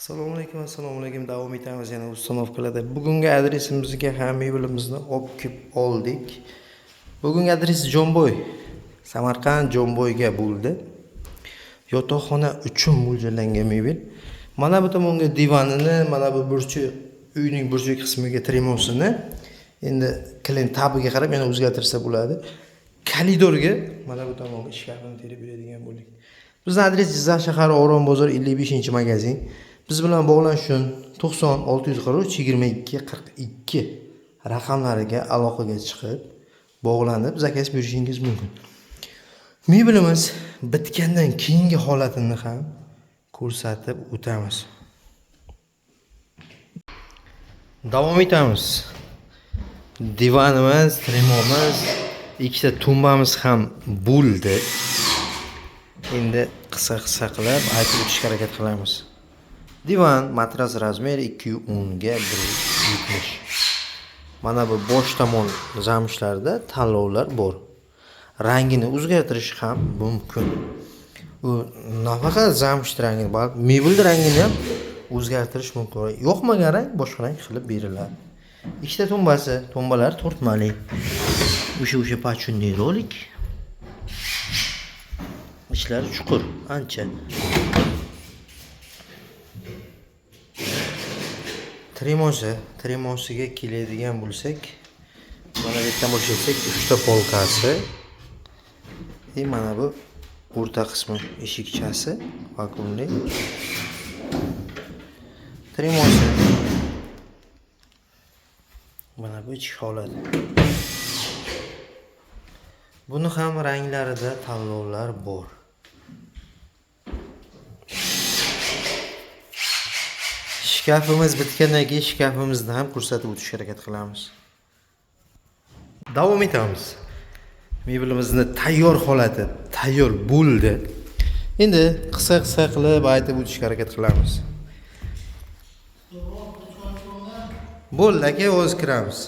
Assalomu alaykum. Davom etamiz yana uстановkalarda. Bugungi adresimizga ham mebelimizni olib kelib oldik. Bugungi adres Jomboy. Samarqand Jomboyga bo'ldi. Yotoqxona uchun mo'ljallangan mebel. Mana bu tomonga divanini, mana bu burchak, uyning burchak qismiga tremosini endi klient tabiga qarab yana o'zgartirsa bo'ladi. Koridorga mana bu tomonga shkafini terib beradigan bo'ldik. Bizning adres Jizzax shahar Oron bozor 55-magazin. Biz bilan bog'lanish uchun 90 643 22 42 raqamlariga aloqaga chiqib, bog'lanib zakaz berishingiz mumkin. Mebelimiz bitgandan keyingi holatini ham ko'rsatib o'tamiz. Davom etamiz. Divanimiz, tremomiz, ikkita tumbamiz ham bo'ldi. Endi qisqa qilib aytib o'tishga harakat qilamiz. Divan matras razmeri 210 ga 170. Mana bu bosh tomon zamshlarda tanlovlar bor. Rangini o'zgartirish ham mumkin. Bu nafaqat zamsh rangini, balki mebel rangini ham o'zgartirish mumkin. Yo'qmagan rang boshqa rang qilib beriladi. Ikkita tumbasi, tumbalar tortmali. O'sha pachunli rolik. Ishlari chuqur, ancha. Tremosiga keladigan bo'lsak, mana bu yerdan boshlasak, 3 ta polkasi. Mana bu o'rta qismi eshikchasi, vakuumli. Tremosi. Mana bu ichki holati. Buni ham ranglarida tanlovlar bor. Shkafimiz bitgandan keyin shkafimizni ham ko'rsatib o'tishga harakat qilamiz. Davom etamiz. Mebelimizni tayyor holati, tayyor bo'ldi. Endi qisqa qilib aytib o'tishga harakat qilamiz. Bo'ldi aka, o'z kiramiz.